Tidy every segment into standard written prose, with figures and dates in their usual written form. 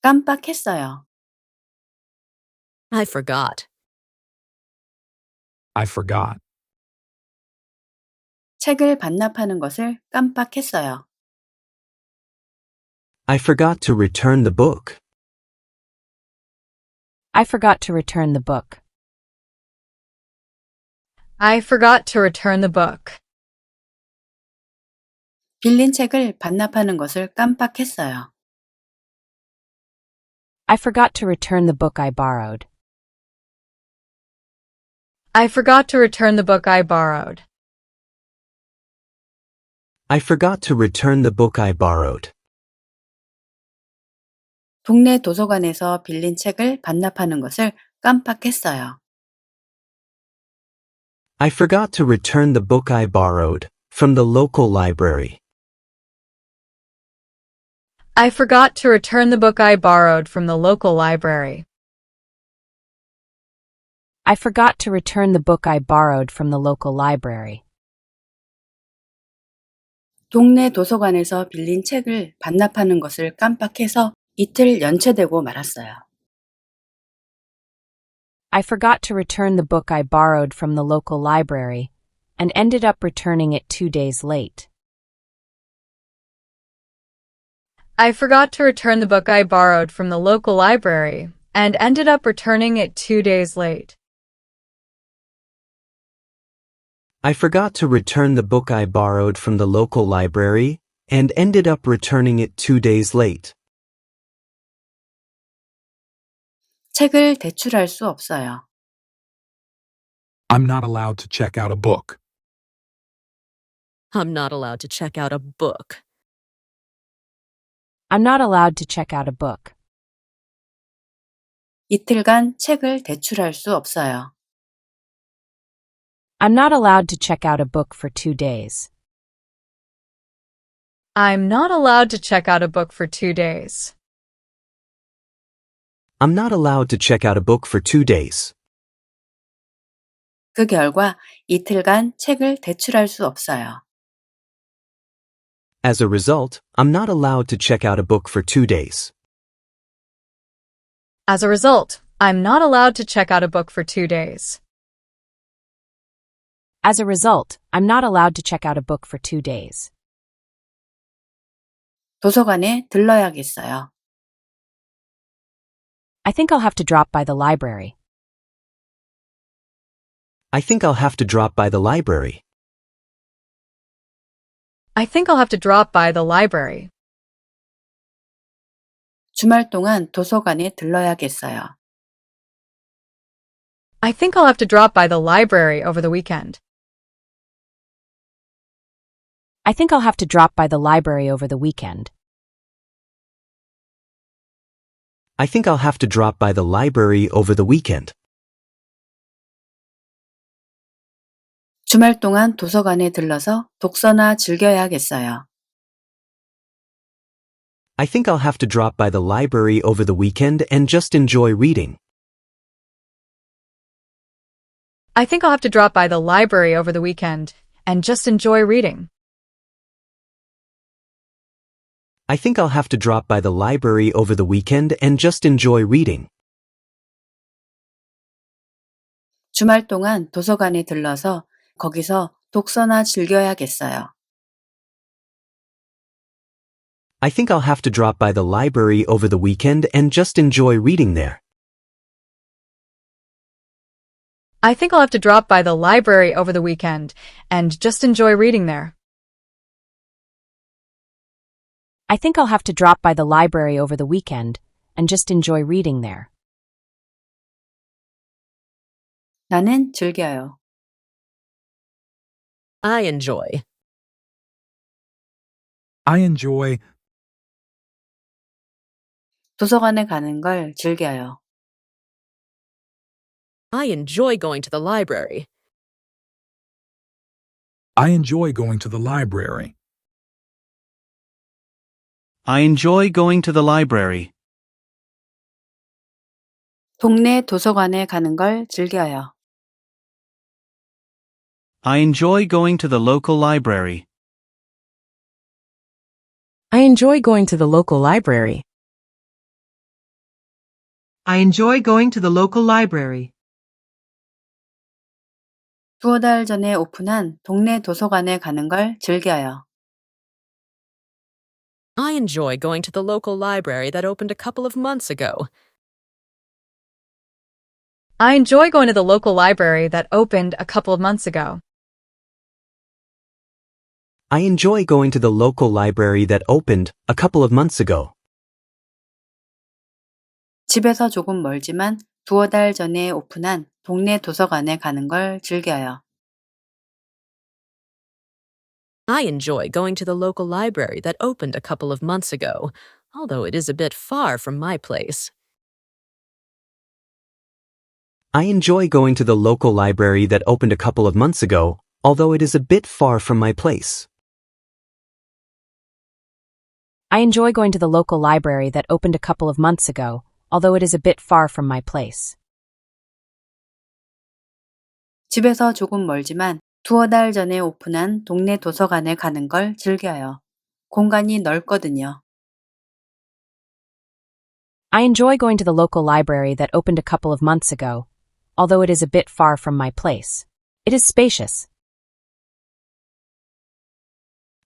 깜빡했어요. I forgot. I forgot. 책을 반납하는 것을 깜빡했어요. I forgot to return the book. I forgot to return the book. I forgot to return the book. 빌린 책을 반납하는 것을 깜빡했어요. I forgot to return the book I borrowed. I forgot to return the book I borrowed. I forgot to return the book I borrowed. 동네 도서관에서 빌린 책을 반납하는 것을 깜빡했어요. I forgot to return the book I borrowed from the local library. I forgot to return the book I borrowed from the local library. I forgot to return the book I borrowed from the local library. 동네 도서관에서 빌린 책을 반납하는 것을 깜빡해서 이틀 연체되고 말았어요. I forgot to return the book I borrowed from the local library and ended up returning it 2 days late. I forgot to return the book I borrowed from the local library and ended up returning it 2 days late. I forgot to return the book I borrowed from the local library and ended up returning it 2 days late. 책을 대출할 수 없어요. I'm not allowed to check out a book. I'm not allowed to check out a book. I'm not allowed to check out a book. 이틀간 책을 대출할 수 없어요. I'm not allowed to check out a book for 2 days. I'm not allowed to check out a book for 2 days. I'm not allowed to check out a book for 2 days. 그 결과 이틀간 책을 대출할 수 없어요. As a result, I'm not allowed to check out a book for 2 days. As a result, I'm not allowed to check out a book for 2 days. As a result, I'm not allowed to check out a book for 2 days. 도서관에 들러야겠어요. I think I'll have to drop by the library. I think I'll have to drop by the library. I think I'll have to drop by the library. 주말 동안 도서관에 들러야겠어요. I think I'll have to drop by the library over the weekend. I think I'll have to drop by the library over the weekend. I think I'll have to drop by the library over the weekend. 주말 동안 도서관에 들러서 독서나 즐겨야겠어요. I think I'll have to drop by the library over the weekend and just enjoy reading. I think I'll have to drop by the library over the weekend and just enjoy reading. I think I'll have to drop by the library over the weekend and just enjoy reading. 주말 동안 도서관에 들러서 거기서 독서나 즐겨야겠어요. I think I'll have to drop by the library over the weekend and just enjoy reading there. I think I'll have to drop by the library over the weekend and just enjoy reading there. I think I'll have to drop by the library over the weekend and just enjoy reading there. 나는 즐겨요. I enjoy. I enjoy. 도서관에 가는 걸 즐겨요. I enjoy going to the library. I enjoy going to the library. I enjoy going to the library. 동네 도서관에 가는 걸 즐겨요. I enjoy going to the local library. I enjoy going to the local library. I enjoy going to the local library. 두어 달 전에 오픈한 동네 도서관에 가는 걸 즐겨요. I enjoy going to the local library that opened a couple of months ago. I enjoy going to the local library that opened a couple of months ago. I enjoy going to the local library that opened a couple of months ago. 집에서 조금 멀지만 두어 달 전에 오픈한 동네 도서관에 가는 걸 즐겨요. I enjoy going to the local library that opened a couple of months ago, although it is a bit far from my place. I enjoy going to the local library that opened a couple of months ago, although it is a bit far from my place. I enjoy going to the local library that opened a couple of months ago, although it is a bit far from my place. 집에서 조금 멀지만 두어 달 전에 오픈한 동네 도서관에 가는 걸 즐겨요. 공간이 넓거든요. I enjoy going to the local library that opened a couple of months ago, although it is a bit far from my place. It is spacious.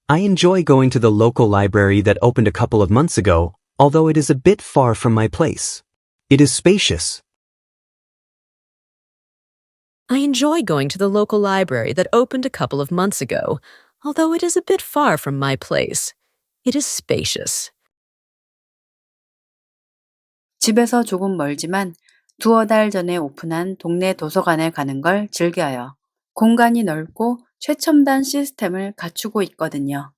I enjoy going to the local library that opened a couple of months ago, although it is a bit far from my place. It is spacious. I enjoy going to the local library that opened a couple of months ago, although it is a bit far from my place. It is spacious. 집에서 조금 멀지만 두어 달 전에 오픈한 동네 도서관에 가는 걸 즐겨요. 공간이 넓고 최첨단 시스템을 갖추고 있거든요.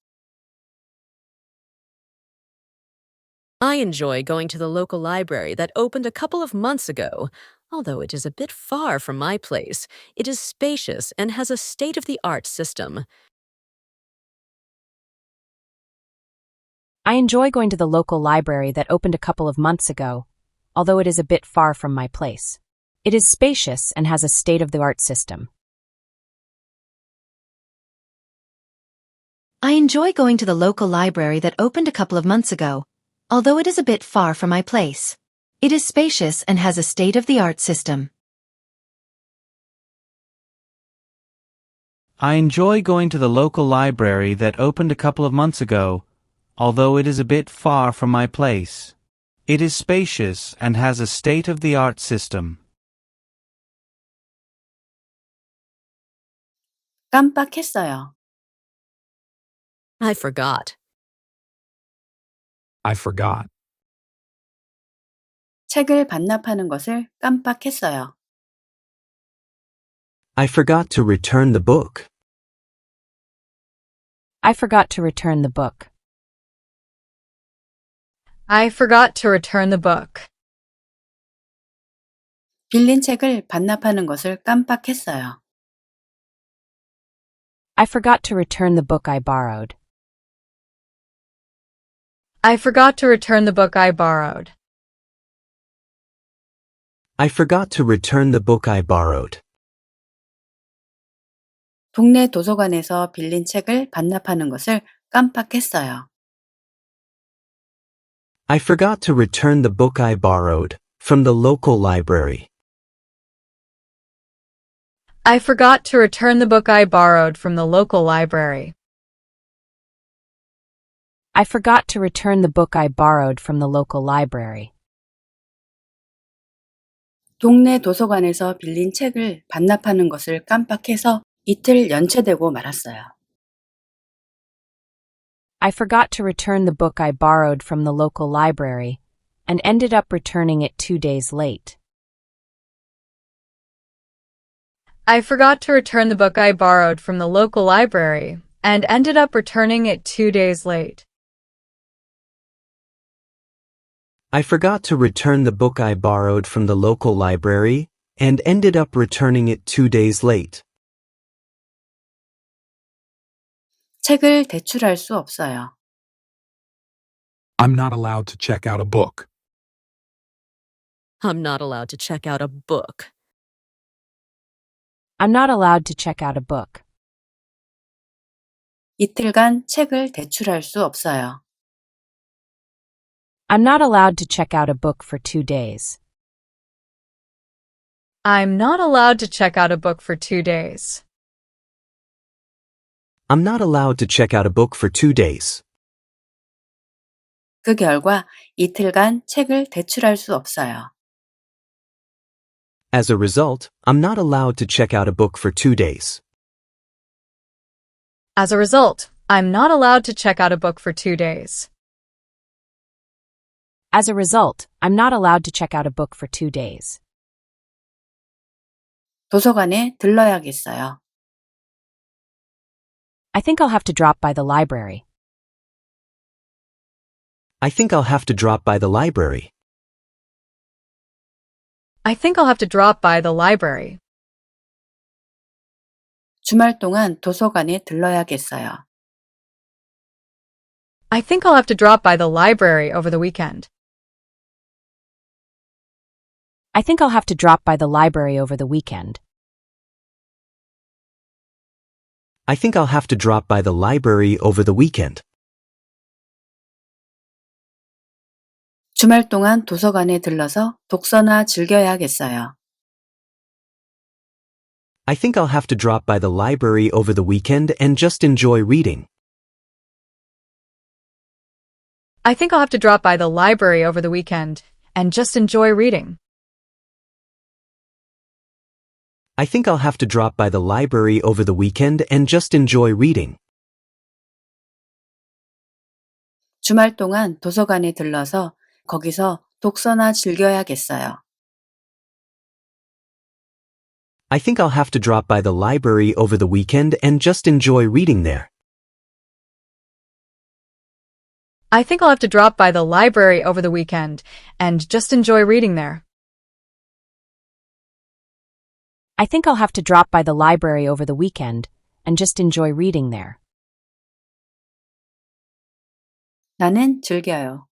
I enjoy going to the local library that opened a couple of months ago, although it is a bit far from my place. It is spacious and has a state-of-the-art system. I enjoy going to the local library that opened a couple of months ago, although it is a bit far from my place. It is spacious and has a state-of-the-art system. I enjoy going to the local library that opened a couple of months ago, although it is a bit far from my place. It is spacious and has a state-of-the-art system. I enjoy going to the local library that opened a couple of months ago, although it is a bit far from my place. It is spacious and has a state-of-the-art system. 깜빡했어요. I forgot. I forgot. 책을 반납하는 것을 깜빡했어요. I forgot to return the book. I forgot to return the book. I forgot to return the book. 빌린 책을 반납하는 것을 깜빡했어요. I forgot to return the book I borrowed. I forgot to return the book I borrowed. I forgot to return the book I borrowed. 동네 도서관에서 빌린 책을 반납하는 것을 깜빡했어요. I forgot to return the book I borrowed from the local library. I forgot to return the book I borrowed from the local library. I forgot to return the book I borrowed from the local library. 동네 도서관에서 빌린 책을 반납하는 것을 깜빡해서 이틀 연체되고 말았어요. I forgot to return the book I borrowed from the local library and ended up returning it 2 days late. I forgot to return the book I borrowed from the local library and ended up returning it 2 days late. I forgot to return the book I borrowed from the local library and ended up returning it 2 days late. 책을 대출할 수 없어요. I'm not allowed to check out a book. I'm not allowed to check out a book. I'm not allowed to check out a book. 이틀간 책을 대출할 수 없어요. I'm not allowed to check out a book for 2 days. I'm not allowed to check out a book for 2 days. I'm not allowed to check out a book for 2 days. 그 결과 이틀간 책을 대출할 수 없어요. As a result, I'm not allowed to check out a book for 2 days. As a result, I'm not allowed to check out a book for 2 days. As a result, I'm not allowed to check out a book for 2 days. 도서관에 들러야겠어요. I think I'll have to drop by the library. I think I'll have to drop by the library. I think I'll have to drop by the library. 주말 동안 도서관에 들러야겠어요. I think I'll have to drop by the library over the weekend. I think I'll have to drop by the library over the weekend. I think I'll have to drop by the library over the weekend. 주말 동안 도서관에 들러서 독서나 즐겨야겠어요. I think I'll have to drop by the library over the weekend and just enjoy reading. I think I'll have to drop by the library over the weekend and just enjoy reading. I think I'll have to drop by the library over the weekend and just enjoy reading. 주말 동안 도서관에 들러서 거기서 독서나 즐겨야겠어요. I think I'll have to drop by the library over the weekend and just enjoy reading there. I think I'll have to drop by the library over the weekend and just enjoy reading there. I think I'll have to drop by the library over the weekend and just enjoy reading there. 나는 즐겨요.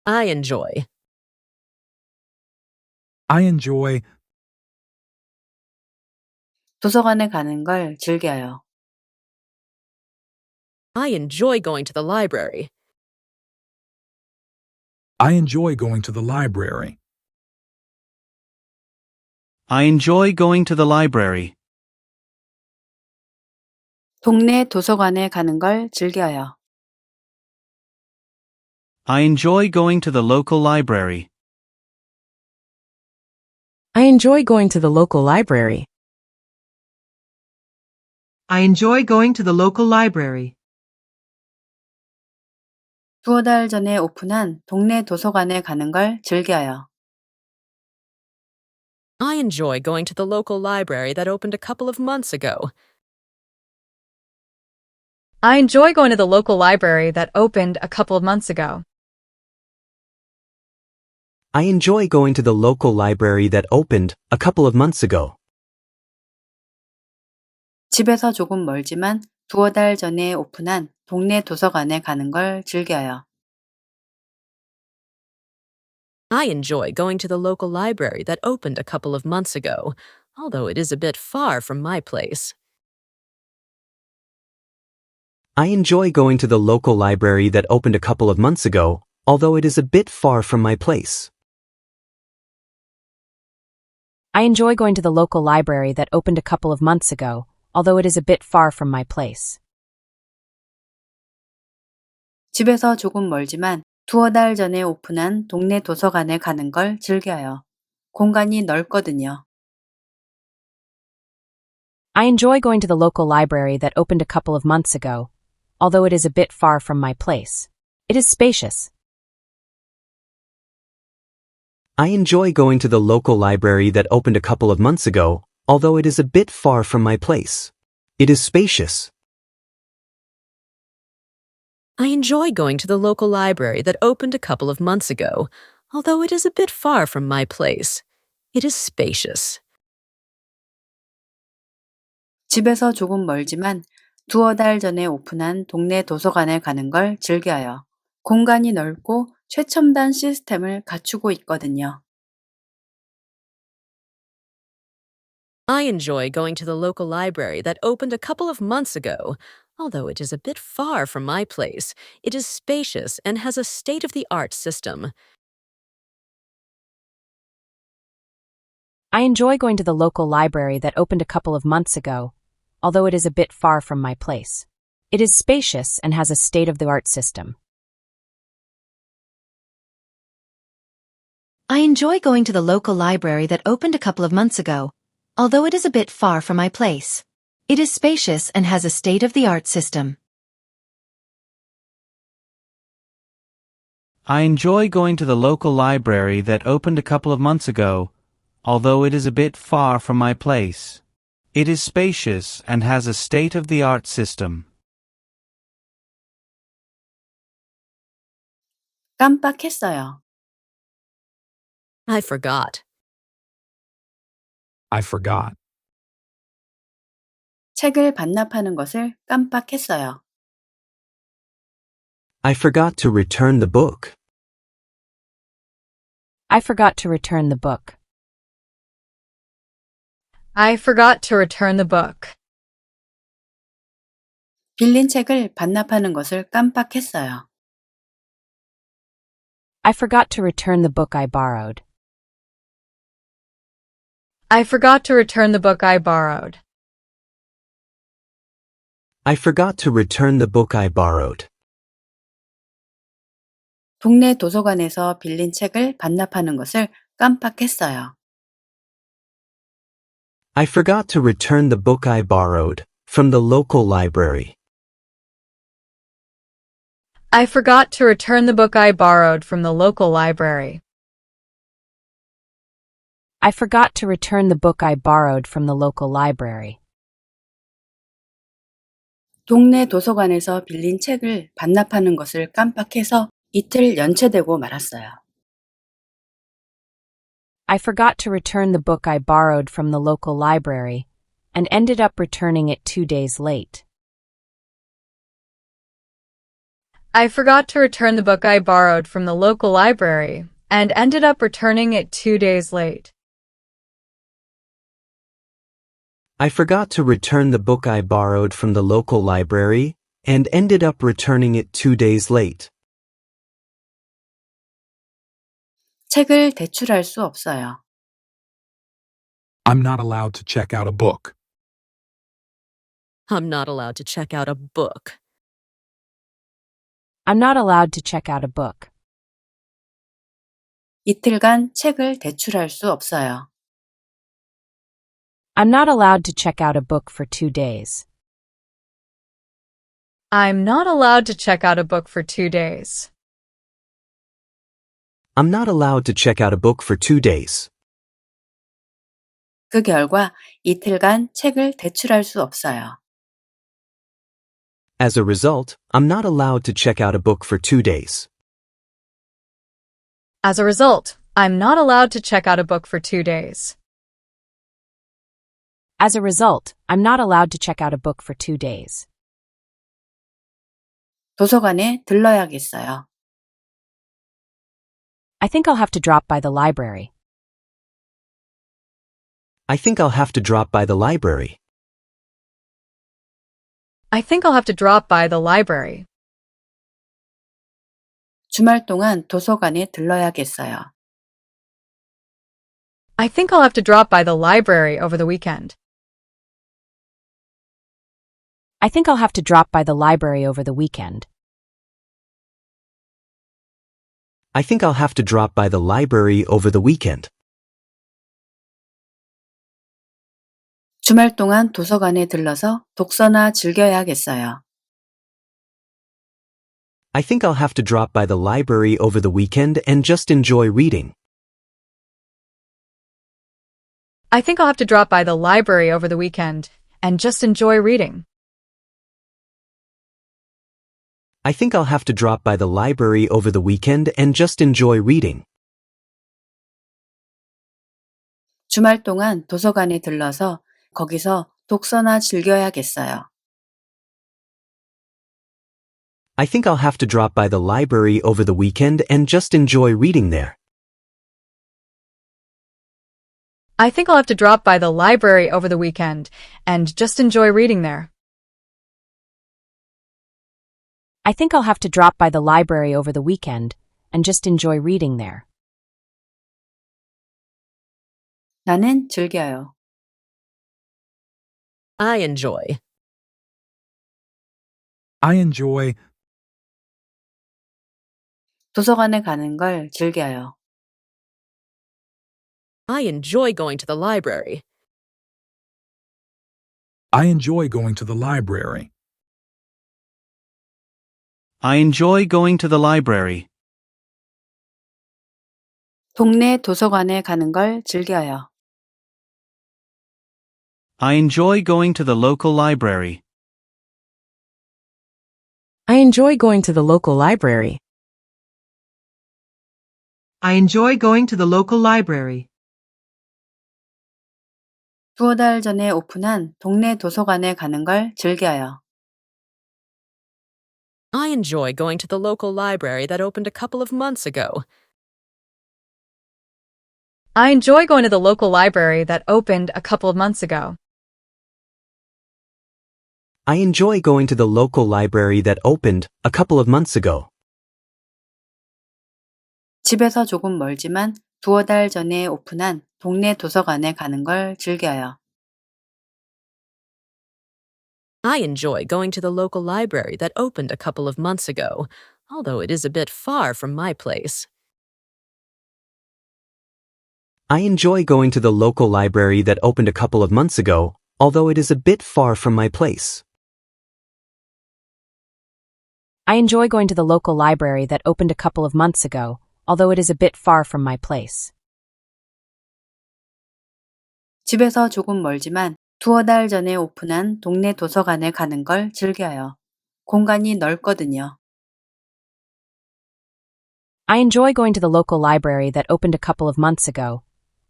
I enjoy. I enjoy. 도서관에 가는 걸 즐겨요. I enjoy going to the library. I enjoy going to the library. I enjoy going to the library. 동네 도서관에 가는 걸 즐겨요. I enjoy going to the local library. I enjoy going to the local library. I enjoy going to the local library. 두어 달 전에 오픈한 동네 도서관에 가는 걸 즐겨요. I enjoy going to the local library that opened a couple of months ago. I enjoy going to the local library that opened a couple of months ago. I enjoy going to the local library that opened a couple of months ago. 집에서 조금 멀지만 두어 달 전에 오픈한 동네 도서관에 가는 걸 즐겨요. I enjoy going to the local library that opened a couple of months ago, although it is a bit far from my place. I enjoy going to the local library that opened a couple of months ago, although it is a bit far from my place. I enjoy going to the local library that opened a couple of months ago, although it is a bit far from my place. 집에서 조금 멀지만 두어 달 전에 오픈한 동네 도서관에 가는 걸 즐겨요. 공간이 넓거든요. I enjoy going to the local library that opened a couple of months ago, although it is a bit far from my place. It is spacious. I enjoy going to the local library that opened a couple of months ago, although it is a bit far from my place. It is spacious. I enjoy going to the local library that opened a couple of months ago, although it is a bit far from my place. It is spacious. 집에서 조금 멀지만 두어 달 전에 오픈한 동네 도서관에 가는 걸 즐겨요. 공간이 넓고 최첨단 시스템을 갖추고 있거든요. I enjoy going to the local library that opened a couple of months ago. Although it is a bit far from my place, it is spacious and has a state-of-the-art system. I enjoy going to the local library that opened a couple of months ago, although it is a bit far from my place. It is spacious and has a state-of-the-art system. I enjoy going to the local library that opened a couple of months ago, although it is a bit far from my place. It is spacious and has a state-of-the-art system. I enjoy going to the local library that opened a couple of months ago, although it is a bit far from my place. It is spacious and has a state-of-the-art system. 깜빡했어요. I forgot. I forgot. 책을 반납하는 것을 깜빡했어요. I forgot to return the book. I forgot to return the book. I forgot to return the book. 빌린 책을 반납하는 것을 깜빡했어요. I forgot to return the book I borrowed. I forgot to return the book I borrowed. I forgot to return the book I borrowed. 동네 도서관에서 빌린 책을 반납하는 것을 깜빡했어요. I forgot to return the book I borrowed from the local library. I forgot to return the book I borrowed from the local library. I forgot to return the book I borrowed from the local library. 동네 도서관에서 빌린 책을 반납하는 것을 깜빡해서 이틀 연체되고 말았어요. I forgot to return the book I borrowed from the local library and ended up returning it 2 days late. I forgot to return the book I borrowed from the local library and ended up returning it 2 days late. I forgot to return the book I borrowed from the local library and ended up returning it 2 days late. 책을 대출할 수 없어요. I'm not allowed to check out a book. I'm not allowed to check out a book. I'm not allowed to check out a book. 이틀간 책을 대출할 수 없어요. I'm not allowed to check out a book for 2 days. I'm not allowed to check out a book for 2 days. I'm not allowed to check out a book for 2 days. 그 결과 이틀간 책을 대출할 수 없어요. As a result, I'm not allowed to check out a book for 2 days. As a result, I'm not allowed to check out a book for 2 days. As a result, I'm not allowed to check out a book for 2 days. 도서관에 들러야겠어요. I think I'll have to drop by the library. I think I'll have to drop by the library. I think I'll have to drop by the library. 주말 동안 도서관에 들러야겠어요. I think I'll have to drop by the library over the weekend. I think I'll have to drop by the library over the weekend. I think I'll have to drop by the library over the weekend. 주말 동안 도서관에 들러서 독서나 즐겨야겠어요. I think I'll have to drop by the library over the weekend and just enjoy reading. I think I'll have to drop by the library over the weekend and just enjoy reading. I think I'll have to drop by the library over the weekend and just enjoy reading. 주말 동안 도서관에 들러서 거기서 독서나 즐겨야겠어요. I think I'll have to drop by the library over the weekend and just enjoy reading there. I think I'll have to drop by the library over the weekend and just enjoy reading there. I think I'll have to drop by the library over the weekend and just enjoy reading there. 나는 즐겨요. I enjoy. I enjoy. 도서관에 가는 걸 즐겨요. I enjoy going to the library. I enjoy going to the library. I enjoy going to the library. 동네 도서관에 가는 걸 즐겨요. I enjoy going to the local library. I enjoy going to the local library. I enjoy going to the local library. 두어 달 전에 오픈한 동네 도서관에 가는 걸 즐겨요. I enjoy going to the local library that opened a couple of months ago. I enjoy going to the local library that opened a couple of months ago. I enjoy going to the local library that opened a couple of months ago. 집에서 조금 멀지만 두어 달 전에 오픈한 동네 도서관에 가는 걸 즐겨요. I enjoy going to the local library that opened a couple of months ago, although it is a bit far from my place. I enjoy going to the local library that opened a couple of months ago, although it is a bit far from my place. I enjoy going to the local library that opened a couple of months ago, although it is a bit far from my place. 집에서 조금 멀지만 두어 달 전에 오픈한 동네 도서관에 가는 걸 즐겨요. 공간이 넓거든요. I enjoy going to the local library that opened a couple of months ago,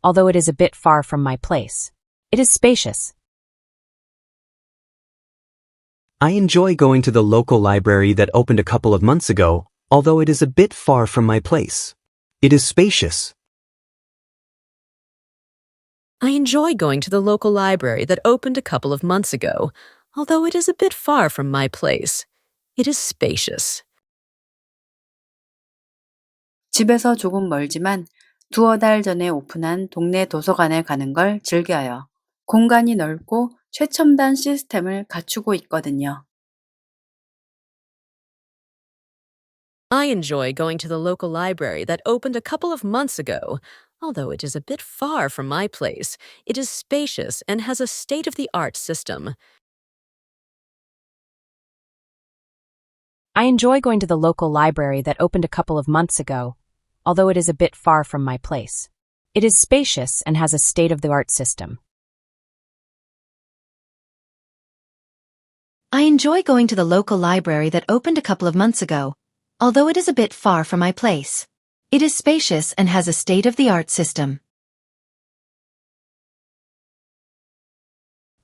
although it is a bit far from my place. It is spacious. I enjoy going to the local library that opened a couple of months ago, although it is a bit far from my place. It is spacious. I enjoy going to the local library that opened a couple of months ago, although it is a bit far from my place. It is spacious. 집에서 조금 멀지만 두어 달 전에 오픈한 동네 도서관에 가는 걸 즐겨요. 공간이 넓고 최첨단 시스템을 갖추고 있거든요. I enjoy going to the local library that opened a couple of months ago, although it is a bit far from my place. It is spacious and has a state-of-the-art system. I enjoy going to the local library that opened a couple of months ago, although it is a bit far from my place. It is spacious and has a state-of-the-art system. I enjoy going to the local library that opened a couple of months ago, although it is a bit far from my place. It is spacious and has a state-of-the-art system.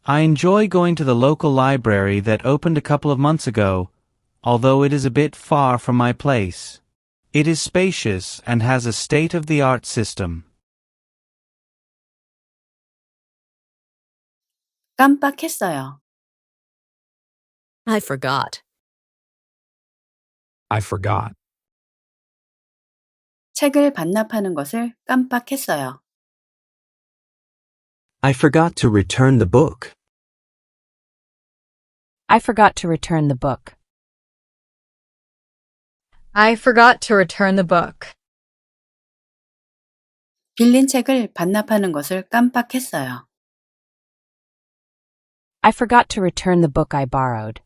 I enjoy going to the local library that opened a couple of months ago, although it is a bit far from my place. It is spacious and has a state-of-the-art system. 깜빡했어요. I forgot. I forgot. 책을 반납하는 것을 깜빡했어요. I forgot to return the book. I forgot to return the book. I forgot to return the book. 빌린 책을 반납하는 것을 깜빡했어요. I forgot to return the book I borrowed.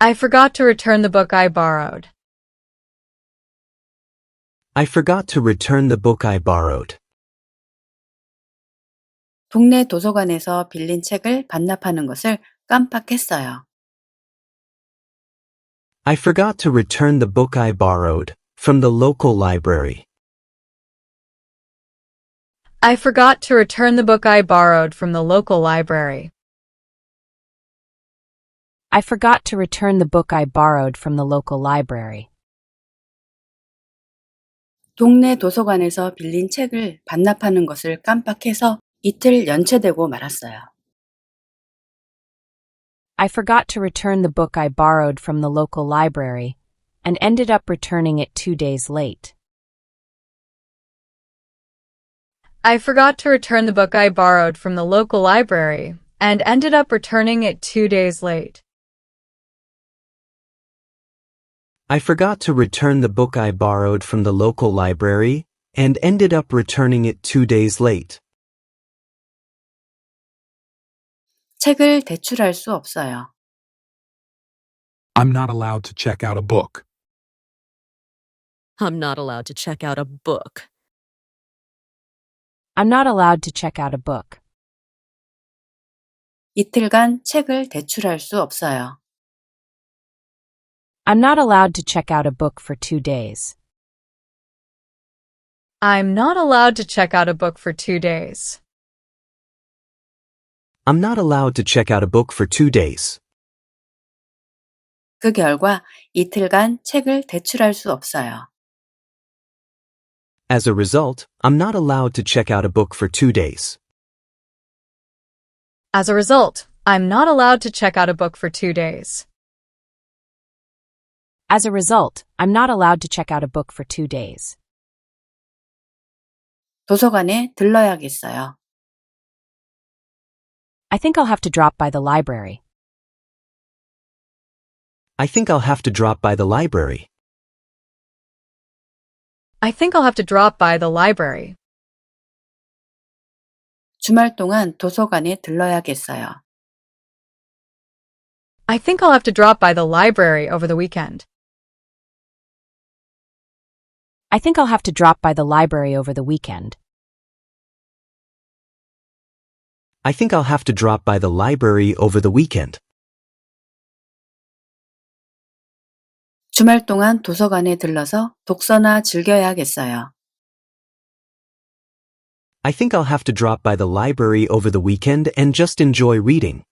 I forgot to return the book I borrowed. I forgot to return the book I borrowed. 동네 도서관에서 빌린 책을 반납하는 것을 깜빡했어요. I forgot to return the book I borrowed from the local library. I forgot to return the book I borrowed from the local library. I forgot to return the book I borrowed from the local library. 동네 도서관에서 빌린 책을 반납하는 것을 깜빡해서 이틀 연체되고 말았어요. I forgot to return the book I borrowed from the local library and ended up returning it 2 days late. I forgot to return the book I borrowed from the local library and ended up returning it 2 days late. I forgot to return the book I borrowed from the local library and ended up returning it 2 days late. 책을 대출할 수 없어요. I'm not allowed to check out a book. I'm not allowed to check out a book. I'm not allowed to check out a book. 이틀간 책을 대출할 수 없어요. I'm not allowed to check out a book for 2 days. I'm not allowed to check out a book for 2 days. I'm not allowed to check out a book for 2 days. 그 결과 이틀간 책을 대출할 수 없어요. As a result, I'm not allowed to check out a book for 2 days. As a result, I'm not allowed to check out a book for 2 days. As a result, I'm not allowed to check out a book for 2 days. 도서관에 들러야겠어요. I think I'll have to drop by the library. I think I'll have to drop by the library. I think I'll have to drop by the library. 주말 동안 도서관에 들러야겠어요. I think I'll have to drop by the library over the weekend. I think I'll have to drop by the library over the weekend. I think I'll have to drop by the library over the weekend. 주말 동안 도서관에 들러서 독서나 즐겨야겠어요. I think I'll have to drop by the library over the weekend and just enjoy reading.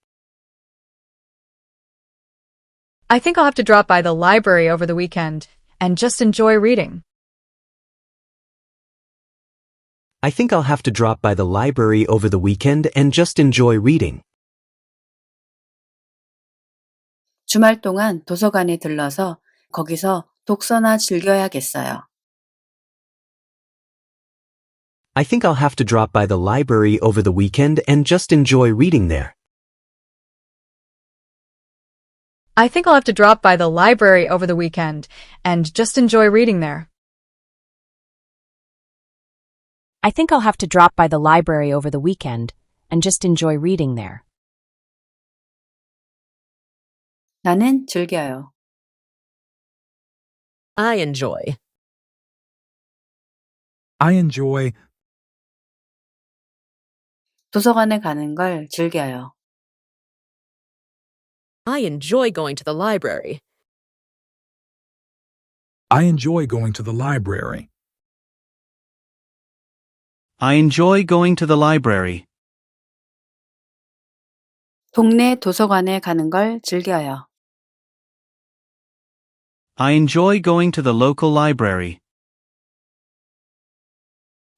I think I'll have to drop by the library over the weekend and just enjoy reading. I think I'll have to drop by the library over the weekend and just enjoy reading. 주말 동안 도서관에 들러서 거기서 독서나 즐겨야겠어요. I think I'll have to drop by the library over the weekend and just enjoy reading there. I think I'll have to drop by the library over the weekend and just enjoy reading there. I think I'll have to drop by the library over the weekend and just enjoy reading there. 나는 즐겨요. I enjoy. I enjoy. 도서관에 가는 걸 즐겨요. I enjoy going to the library. I enjoy going to the library. I enjoy going to the library. 동네 도서관에 가는 걸 즐겨요. I enjoy going to the local library.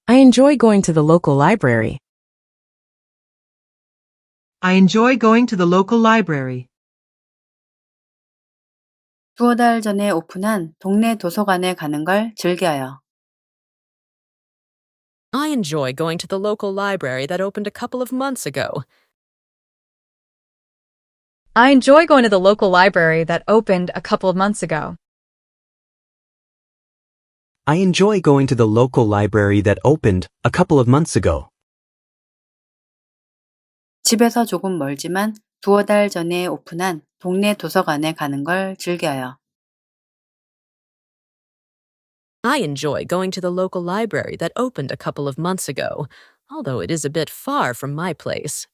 I enjoy going to the local library. I enjoy going to the local library. 두어 달 전에 오픈한 동네 도서관에 가는 걸 즐겨요. I enjoy going to the local library that opened a couple of months ago. I enjoy going to the local library that opened a couple of months ago. I enjoy going to the local library that opened a couple of months ago. 집에서 조금 멀지만 두어 달 전에 오픈한 동네 도서관에 가는 걸 즐겨요. I enjoy going to the local library that opened a couple of months ago, although it is a bit far from my place.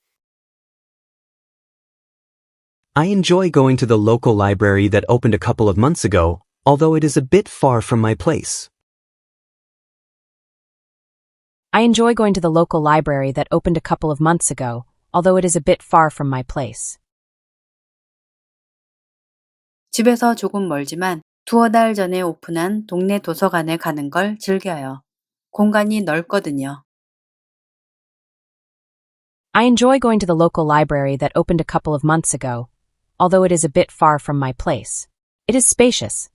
I enjoy going to the local library that opened a couple of months ago, although it is a bit far from my place. I enjoy going to the local library that opened a couple of months ago, although it is a bit far from my place. 집에서 조금 멀지만 두어 달 전에 오픈한 동네 도서관에 가는 걸 즐겨요. 공간이 넓거든요. I enjoy going to the local library that opened a couple of months ago, although it is a bit far from my place. It is spacious.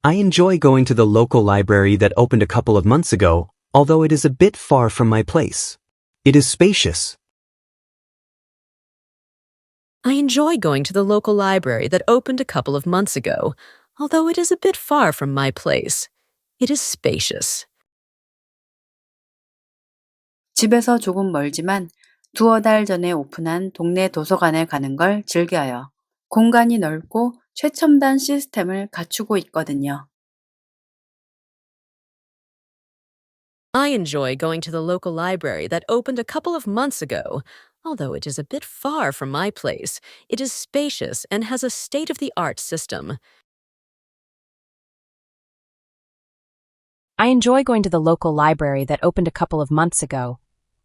I enjoy going to the local library that opened a couple of months ago, although it is a bit far from my place. It is spacious. I enjoy going to the local library that opened a couple of months ago, although it is a bit far from my place. It is spacious. 집에서 조금 멀지만 두어 달 전에 오픈한 동네 도서관에 가는 걸 즐겨요. 공간이 넓고 최첨단 시스템을 갖추고 있거든요. I enjoy going to the local library that opened a couple of months ago. Although it is a bit far from my place, it is spacious and has a state-of-the-art system. I enjoy going to the local library that opened a couple of months ago,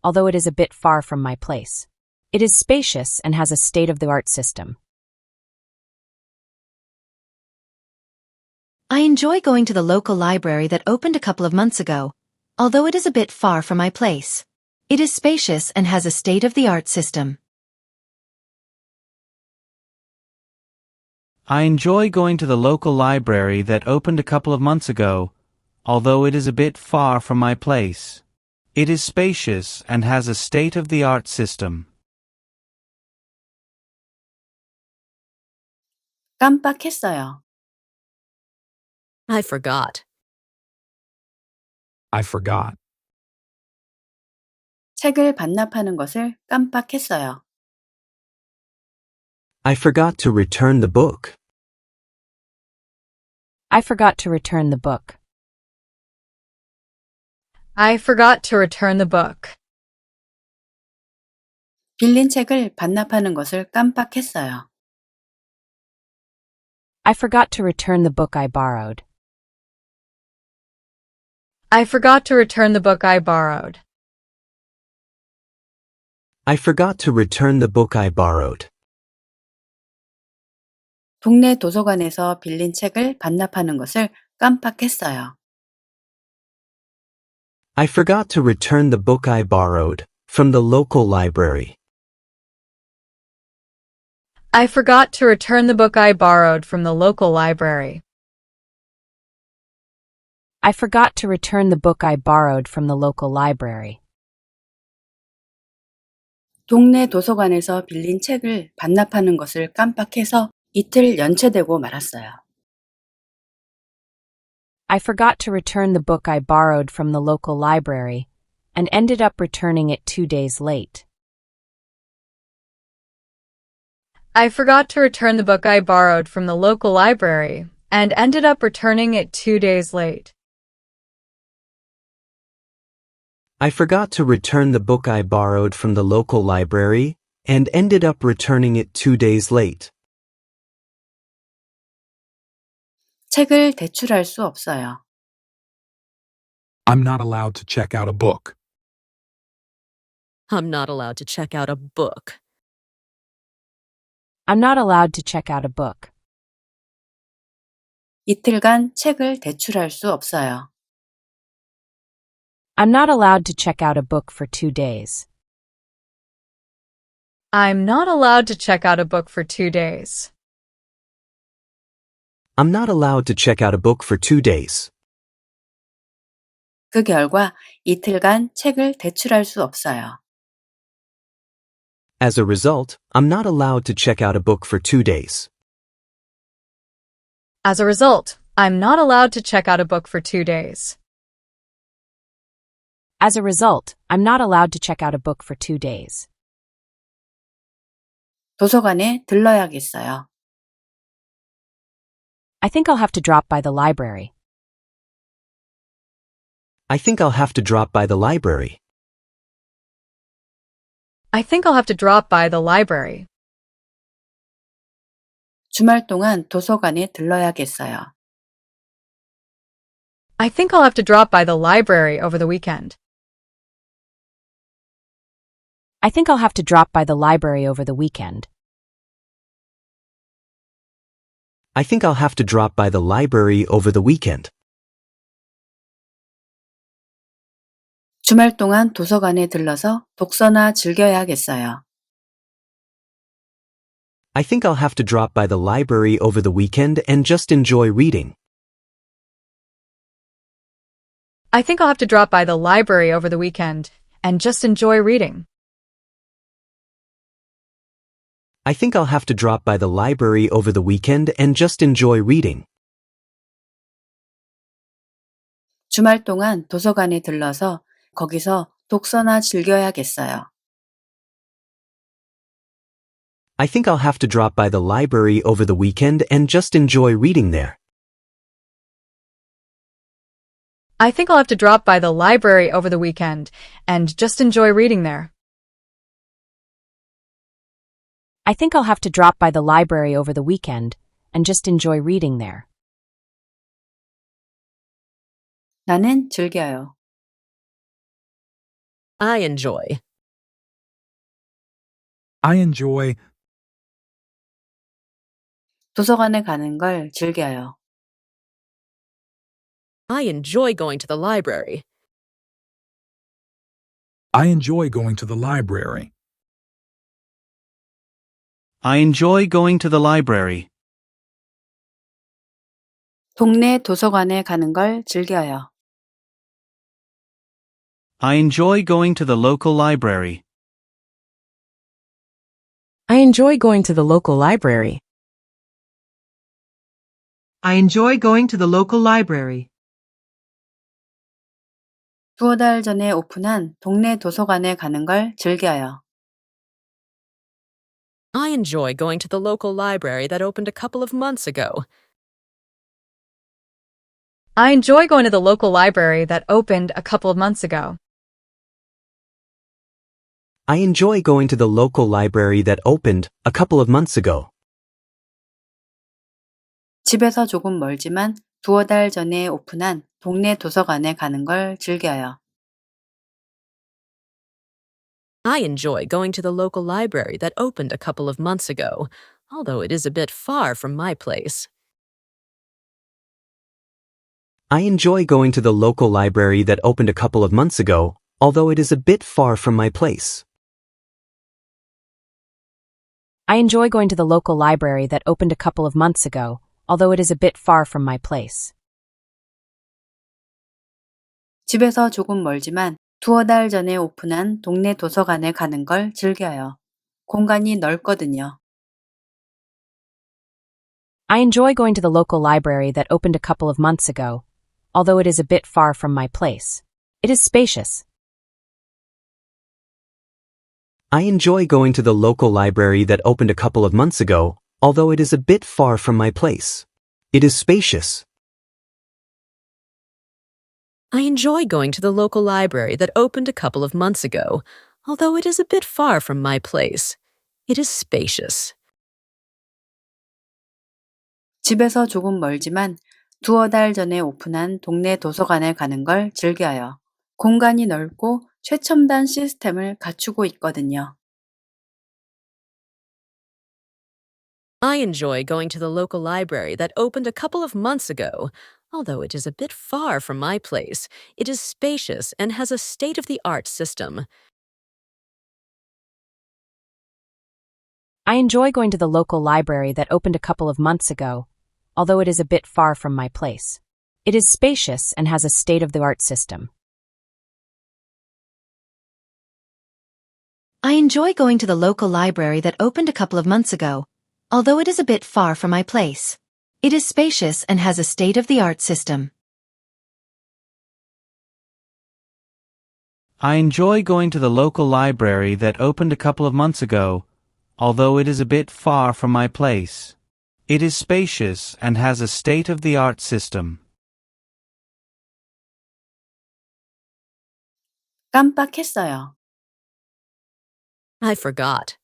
although it is a bit far from my place. It is spacious and has a state-of-the-art system. I enjoy going to the local library that opened a couple of months ago, although it is a bit far from my place. It is spacious and has a state-of-the-art system. I enjoy going to the local library that opened a couple of months ago, although it is a bit far from my place. It is spacious and has a state-of-the-art system. 깜빡했어요. I forgot. I forgot. 책을 반납하는 것을 깜빡했어요. I forgot to return the book. I forgot to return the book. I forgot to return the book. 빌린 책을 반납하는 것을 깜빡했어요. I forgot to return the book I borrowed. I forgot to return the book I borrowed. I forgot to return the book I borrowed. 동네 도서관에서 빌린 책을 반납하는 것을 깜빡했어요. I forgot to return the book I borrowed from the local library. I forgot to return the book I borrowed from the local library. I forgot to return the book I borrowed from the local library. 동네 도서관에서 빌린 책을 반납하는 것을 깜빡해서 이틀 연체되고 말았어요. I forgot to return the book I borrowed from the local library and ended up returning it 2 days late. I forgot to return the book I borrowed from the local library and ended up returning it 2 days late. I forgot to return the book I borrowed from the local library and ended up returning it 2 days late. 책을 대출할 수 없어요. I'm not allowed to check out a book. I'm not allowed to check out a book. I'm not allowed to check out a book. 이틀간 책을 대출할 수 없어요. I'm not allowed to check out a book for 2 days. I'm not allowed to check out a book for 2 days. I'm not allowed to check out a book for 2 days. 그 결과 이틀간 책을 대출할 수 없어요. As a result, I'm not allowed to check out a book for 2 days. As a result, I'm not allowed to check out a book for 2 days. As a result, I'm not allowed to check out a book for 2 days. 도서관에 들러야겠어요. I think I'll have to drop by the library. I think I'll have to drop by the library. I think I'll have to drop by the library. 주말 동안 도서관에 들러야겠어요. I think I'll have to drop by the library over the weekend. I think I'll have to drop by the library over the weekend. I think I'll have to drop by the library over the weekend. 주말 동안 도서관에 들러서 독서나 즐겨야겠어요. I think I'll have to drop by the library over the weekend and just enjoy reading. I think I'll have to drop by the library over the weekend and just enjoy reading. I think I'll have to drop by the library over the weekend and just enjoy reading. 주말 동안 도서관에 들러서 거기서 독서나 즐겨야겠어요. I think I'll have to drop by the library over the weekend and just enjoy reading there. I think I'll have to drop by the library over the weekend and just enjoy reading there. I think I'll have to drop by the library over the weekend and just enjoy reading there. 나는 즐겨요. I enjoy. I enjoy. 도서관에 가는 걸 즐겨요. I enjoy going to the library. I enjoy going to the library. I enjoy going to the library. 동네 도서관에 가는 걸 즐겨요. I enjoy going to the local library. I enjoy going to the local library. I enjoy going to the local library. 두어 달 전에 오픈한 동네 도서관에 가는 걸 즐겨요. I enjoy going to the local library that opened a couple of months ago. I enjoy going to the local library that opened a couple of months ago. I enjoy going to the local library that opened a couple of months ago. 집에서 조금 멀지만 두어 달 전에 오픈한 동네 도서관에 가는 걸 즐겨요. I enjoy going to the local library that opened a couple of months ago, although it is a bit far from my place. I enjoy going to the local library that opened a couple of months ago, although it is a bit far from my place. I enjoy going to the local library that opened a couple of months ago, although it is a bit far from my place. 집에서 조금 멀지만 두어 달 전에 오픈한 동네 도서관에 가는 걸 즐겨요. 공간이 넓거든요. I enjoy going to the local library that opened a couple of months ago, although it is a bit far from my place. It is spacious. I enjoy going to the local library that opened a couple of months ago, although it is a bit far from my place. It is spacious. I enjoy going to the local library that opened a couple of months ago, although it is a bit far from my place. It is spacious. 집에서 조금 멀지만 두어 달 전에 오픈한 동네 도서관에 가는 걸 즐겨요. 공간이 넓고 최첨단 시스템을 갖추고 있거든요. I enjoy going to the local library that opened a couple of months ago. Although it is a bit far from my place, it is spacious and has a state-of-the-art system. I enjoy going to the local library that opened a couple of months ago, although it is a bit far from my place. It is spacious and has a state-of-the-art system. I enjoy going to the local library that opened a couple of months ago, although it is a bit far from my place. It is spacious and has a state-of-the-art system. I enjoy going to the local library that opened a couple of months ago, although it is a bit far from my place. It is spacious and has a state-of-the-art system. 깜빡했어요. I forgot.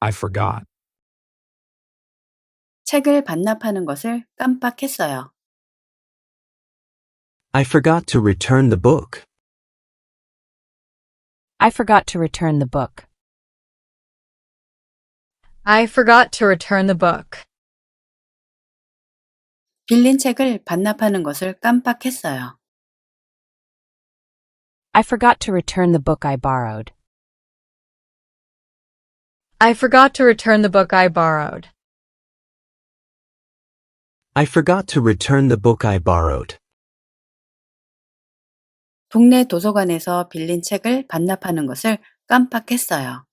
I forgot. 책을 반납하는 것을 깜빡했어요. I forgot to return the book. I forgot to return the book. I forgot to return the book. 빌린 책을 반납하는 것을 깜빡했어요. I forgot to return the book I borrowed. I forgot to return the book I borrowed. I forgot to return the book I borrowed. 동네 도서관에서 빌린 책을 반납하는 것을 깜빡했어요.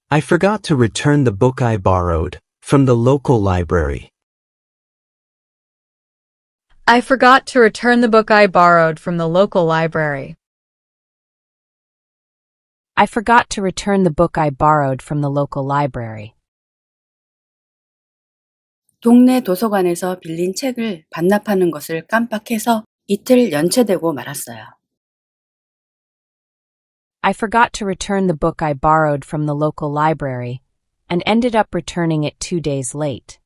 I forgot to return the book I borrowed from the local library. I forgot to return the book I borrowed from the local library. I forgot to return the book I borrowed from the local library. 동네 도서관에서 빌린 책을 반납하는 것을 깜빡해서 이틀 연체되고 말았어요. I forgot to return the book I borrowed from the local library and ended up returning it 2 days late.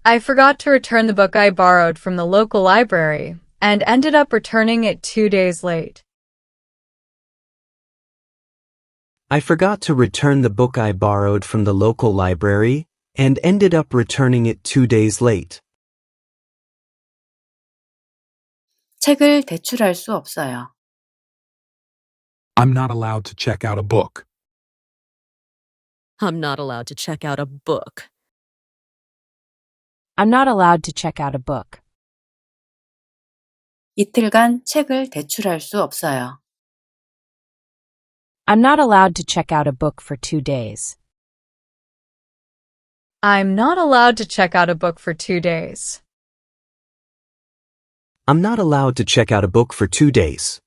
I forgot to return the book I borrowed from the local library and ended up returning it 2 days late. I forgot to return the book I borrowed from the local library and ended up returning it 2 days late. 책을 대출할 수 없어요. I'm not allowed to check out a book. I'm not allowed to check out a book. I'm not allowed to check out a book. 이틀간 책을 대출할 수 없어요. I'm not allowed to check out a book for 2 days. I'm not allowed to check out a book for 2 days. I'm not allowed to check out a book for 2 days.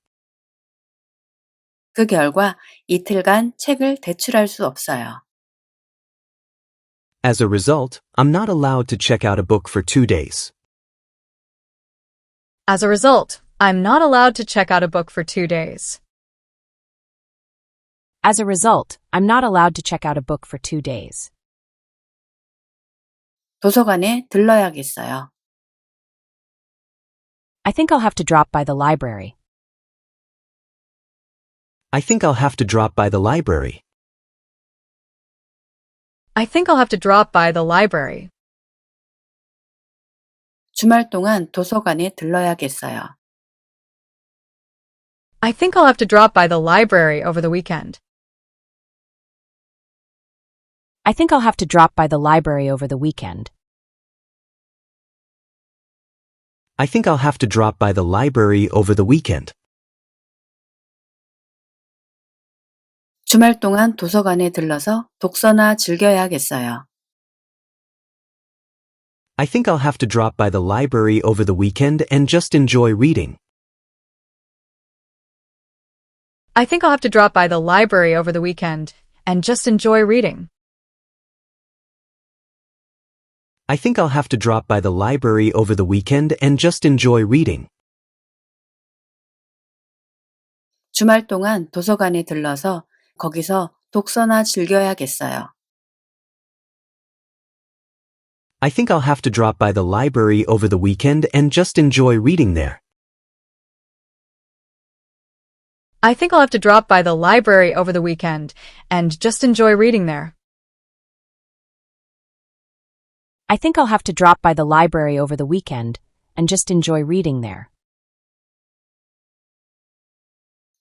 그 결과 이틀간 책을 대출할 수 없어요. As a result, I'm not allowed to check out a book for 2 days. As a result, I'm not allowed to check out a book for 2 days. As a result, I'm not allowed to check out a book for 2 days. 도서관에 들러야겠어요. I think I'll have to drop by the library. I think I'll have to drop by the library. I think I'll have to drop by the library. 주말 동안 도서관에 들러야겠어요. I think I'll have to drop by the library over the weekend. I think I'll have to drop by the library over the weekend. I think I'll have to drop by the library over the weekend. 주말 동안 도서관에 들러서 독서나 즐겨야겠어요. I think I'll have to drop by the library over the weekend and just enjoy reading. I think I'll have to drop by the library over the weekend and just enjoy reading. I think I'll have to drop by the library over the weekend and just enjoy reading. 주말 동안 도서관에 들러서 거기서 독서나 즐겨야겠어요. I think I'll have to drop by the library over the weekend and just enjoy reading there. I think I'll have to drop by the library over the weekend and just enjoy reading there. I think I'll have to drop by the library over the weekend and just enjoy reading there.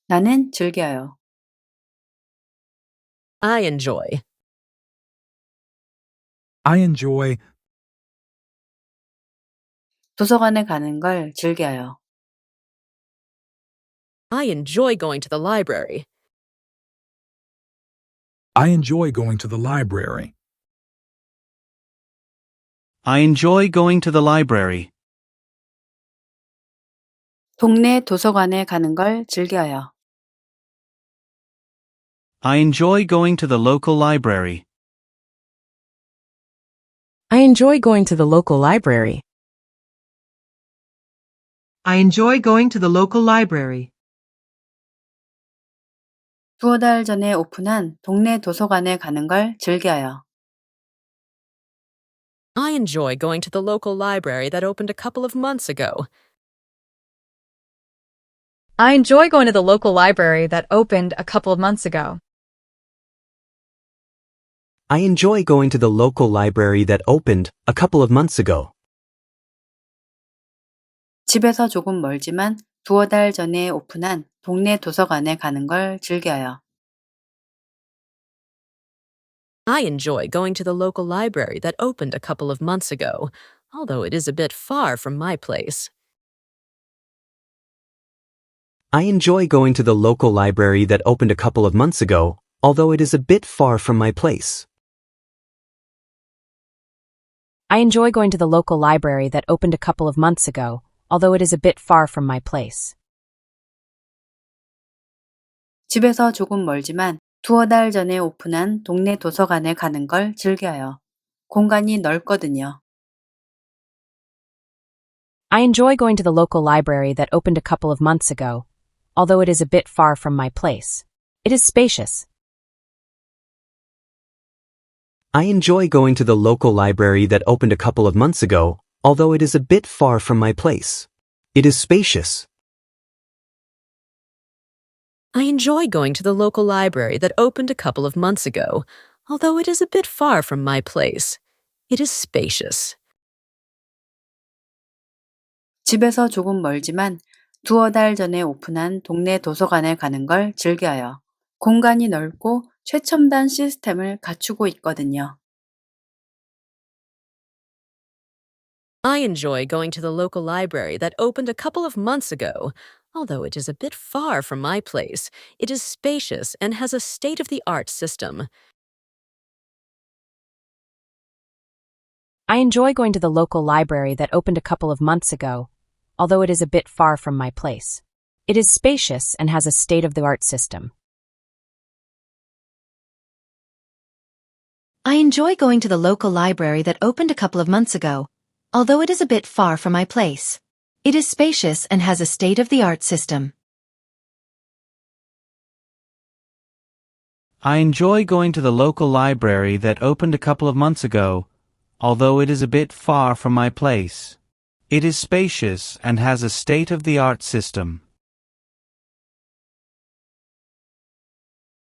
나는 즐겨요. I enjoy. I enjoy. 도서관에 가는 걸 즐겨요. I enjoy going to the library. I enjoy going to the library. I enjoy going to the library. 동네 도서관에 가는 걸 즐겨요. I enjoy going to the local library. I enjoy going to the local library. I enjoy going to the local library. 두어 달 전에 오픈한 동네 도서관에 가는 걸 즐겨요. I enjoy going to the local library that opened a couple of months ago. I enjoy going to the local library that opened a couple of months ago. I enjoy going to the local library that opened a couple of months ago. 집에서 조금 멀지만 두어 달 전에 오픈한 동네 도서관에 가는 걸 즐겨요. I enjoy going to the local library that opened a couple of months ago, although it is a bit far from my place. I enjoy going to the local library that opened a couple of months ago, although it is a bit far from my place. I enjoy going to the local library that opened a couple of months ago, although it is a bit far from my place. 집에서 조금 멀지만 두어 달 전에 오픈한 동네 도서관에 가는 걸 즐겨요. 공간이 넓거든요. I enjoy going to the local library that opened a couple of months ago, although it is a bit far from my place. It is spacious. I enjoy going to the local library that opened a couple of months ago, although it is a bit far from my place. It is spacious. I enjoy going to the local library that opened a couple of months ago, although it is a bit far from my place. It is spacious. 집에서 조금 멀지만 두어 달 전에 오픈한 동네 도서관에 가는 걸 즐겨요. 공간이 넓고 최첨단 시스템을 갖추고 있거든요. I enjoy going to the local library that opened a couple of months ago, although it is a bit far from my place. It is spacious and has a state-of-the-art system. I enjoy going to the local library that opened a couple of months ago, although it is a bit far from my place. It is spacious and has a state-of-the-art system. I enjoy going to the local library that opened a couple of months ago, although it is a bit far from my place. It is spacious and has a state-of-the-art system. I enjoy going to the local library that opened a couple of months ago, although it is a bit far from my place. It is spacious and has a state-of-the-art system.